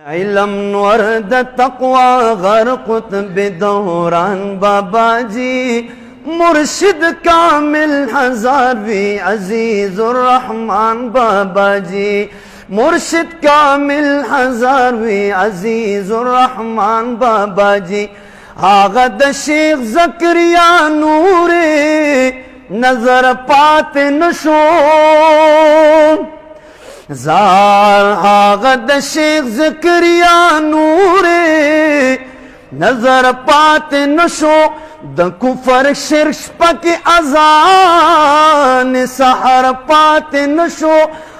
علم ورد تقوى غرقت بدوران بابا جی مرشد کامل ہزاروی عزیز الرحمن بابا جی مرشد کامل ہزاروی عزیز الرحمن بابا جی آغد شیخ زکریا نور نظر پات نشو زار آغد شیخ زکریا نور نظر پات نشو د کفر شرک پک اذان سحر پات نشو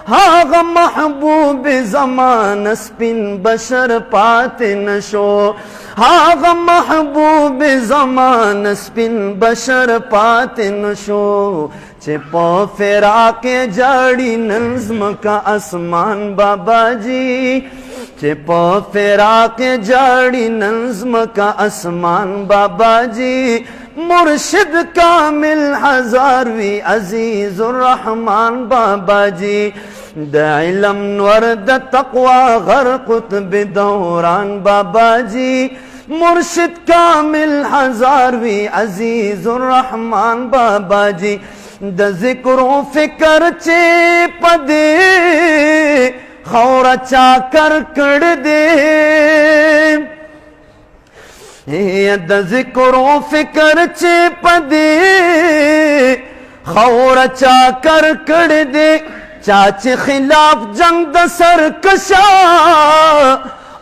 هاغ محبوب زمان سپین بشر پات نشو هاغ محبوب زمان سپین بشر پات نشو چه پا فراق جاڑی نظم کا اسمان بابا جی چه پا فراق جاڑی نظم کا اسمان بابا جی مرشد کامل ہزاروی عزیز الرحمن بابا جی دا علم نور دا تقوی غرقت بدوران بابا جی مرشد کامل ہزاروی عزیز الرحمن بابا جی دا ذکر و فکر چے پدے خورا چاکر کر دے دا ذکر و فکر چے پدے خورا چاکر کر دے چاچے خلاف جنگ دا سرکشا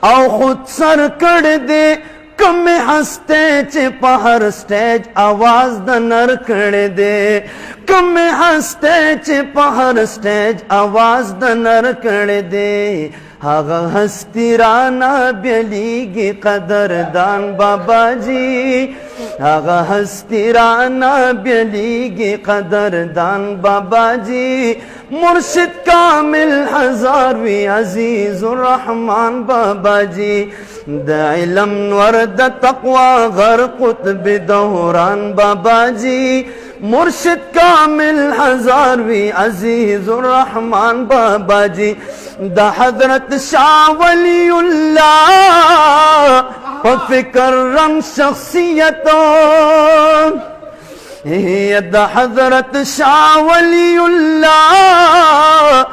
او خود سر کر دے کم ہستے چے پہر سٹیج آواز دا نر کر دے کم ہستے چے پہر سٹیج آواز دا نر کر دے آغا ہستی رانا بیلیگی قدردان بابا جی آغا ہستی رانا بیلیگی قدردان بابا جی مرشد کامل ہزاروی عزیز الرحمن بابا جی دا علم ورد تقوی غرقت بدوران بابا جی مرشد کامل ہزاروی عزیز الرحمن بابا جی دا حضرت شاہ ولی اللہ فکر رنگ شخصیتوں دا حضرت شاہ ولی اللہ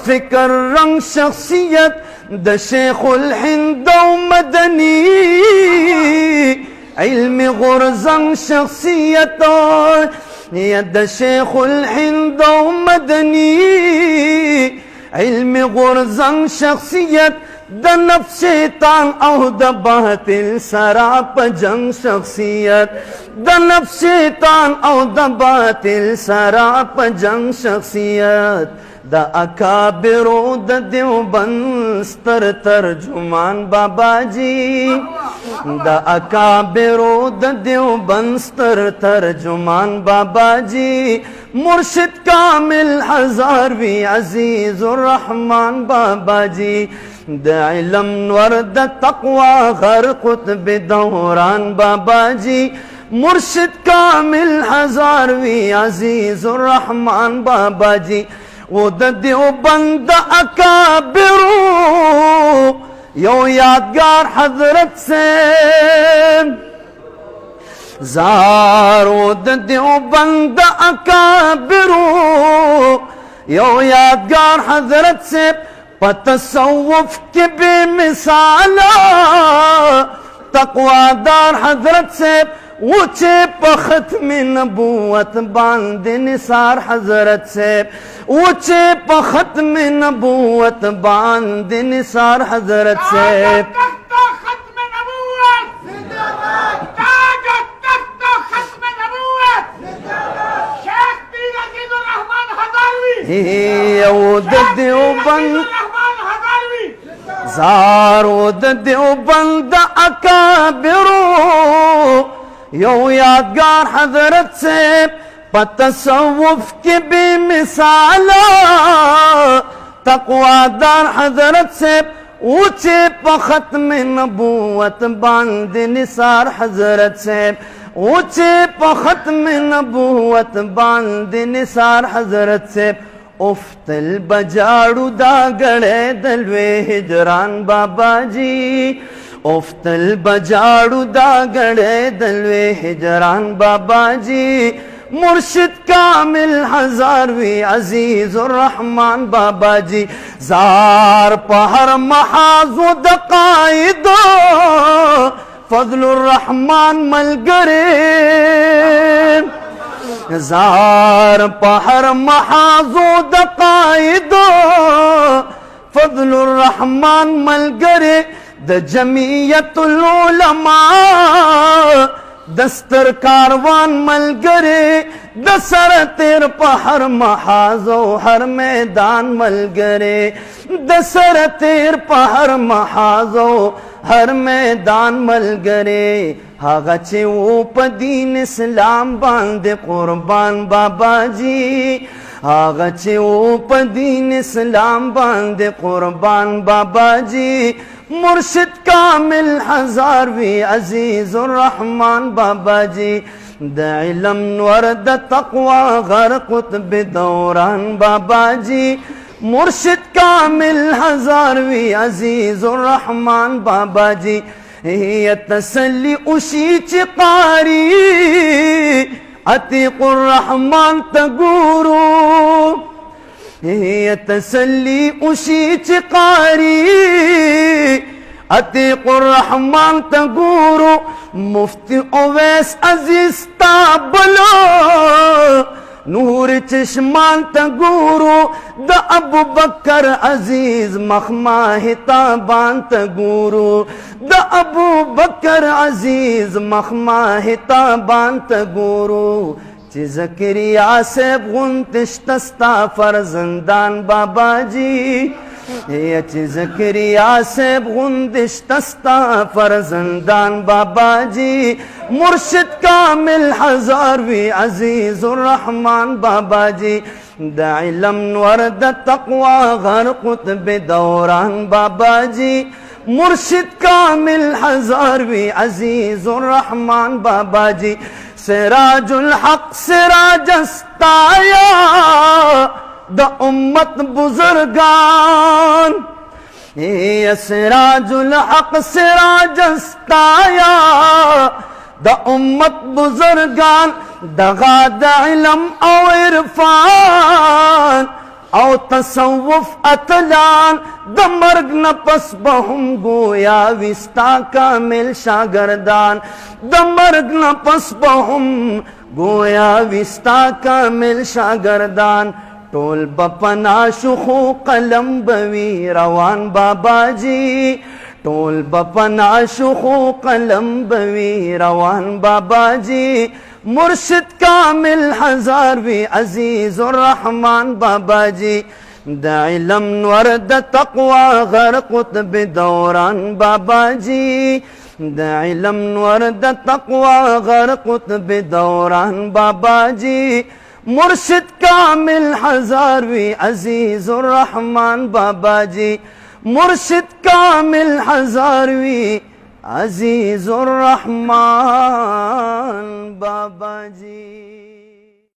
فکر رنگ شخصیت دا شیخ الہند و مدنی علم غرزنگ شخصیتوں دا شیخ الہند و مدنی علم غرزنگ شخصیت دا نفس شیطان او دا باطل سراپ جنگ شخصیت دا نفس شیطان او دا باطل سراپ جنگ شخصیت دا اکابرو دا دیوبند ستر ترجمان بابا جی دا اکابرو دا دیوبند ستر ترجمان بابا جی مرشد کامل ہزاروی عزیز الرحمن بابا جی دا علم ورد تقوی غرقت بدوران بابا جی مرشد کامل ہزاروی عزیز الرحمن بابا جی وہ دا دیوبند اکابرو یو یادگار حضرت سے زارو دا دیوبند اکابرو یو یادگار حضرت سے پتصوف کے بے مثالا تقوی دار حضرت سے اوچے پا ختم نبوت باند نثار حضرت سے اوچے پا ختم نبوت باند نثار حضرت سے ختم نبوت تاجت تخت ختم نبوت شیخ پیر عزیز الرحمن ہزاروی یود دیوبند زارو دا دیوبند اکابرو یو یادگار حضرت سے پتصوف کے بے مثالا تقوی دار حضرت سے اوچے پا ختم نبوت باند نثار حضرت سے اوچے پا ختم نبوت باند نثار حضرت سے افتل بجاڑو دا گڑے دلوے ہجران بابا جی افتل بجاڑو دا گڑے دلوے ہجران بابا جی مرشد کامل ہزاروی عزیز الرحمن بابا جی زار پہر محاذو دقائدو فضل الرحمن ملگرے زار پہر محاذو دقائدو فضل الرحمن ملگرے د جمعیت العلماء دستر کاروان ملگرے دسر تیر پہر محاذو ہر میدان ملگرے دسر تیر پہر محاذو ہر میدان ملگرے ہاگا چھے وہ پا دین اسلام باندے قربان بابا جی آغا چھے وہ پا دین اسلام باندے قربان بابا جی مرشد کامل ہزاروی عزیز الرحمن بابا جی دا علم نور دا تقوی غر قطب دوران بابا جی مرشد کامل ہزاروی عزیز الرحمن بابا جی یہ تسلی اسی چی قاری عتیق الرحمن تگورو یہ تسلی اسی چی قاری عتیق الرحمن تگورو مفتی اویس عزیز تابلو نور چشمان تگورو دا ابو بکر عزیز مخماہ تابان تگورو دا ابو بکر عزیز مخماہ تابان تگورو چی زکریا سیب غنتشتستا فرزندان بابا جی یہ چی زکریا سیب غنتشتستا فرزندان بابا جی مرشد کامل ہزاروی عزیز الرحمن بابا جی دا علم نور دا تقوی غر قطب دوران بابا جی مرشد کامل ہزاروی عزیز الرحمن بابا جی سراج الحق سراج استایا دا امت بزرگان یہ سراج الحق سراج استایا دا امت بزرگان دغا دا علم او عرفان او تصوف اتلان دا مرگ نپس بہم گویا وستا کامل شاگردان دا مرگ نپس بہم گویا وستا کامل شاگردان ٹول بپنا شخو قلم بوی روان بابا جی ٹول بپنا شخو قلم بوی روان بابا جی مرشد کامل ہزاروی عزیز الرحمن بابا جی دا علم نور دا تقوی غر قطب دوران بابا جی دا علم نور دا تقوی غر قطب دوران بابا جی مرشد کامل ہزاروی عزیز الرحمن بابا جی مرشد کامل ہزاروی عزیز الرحمن بابا جی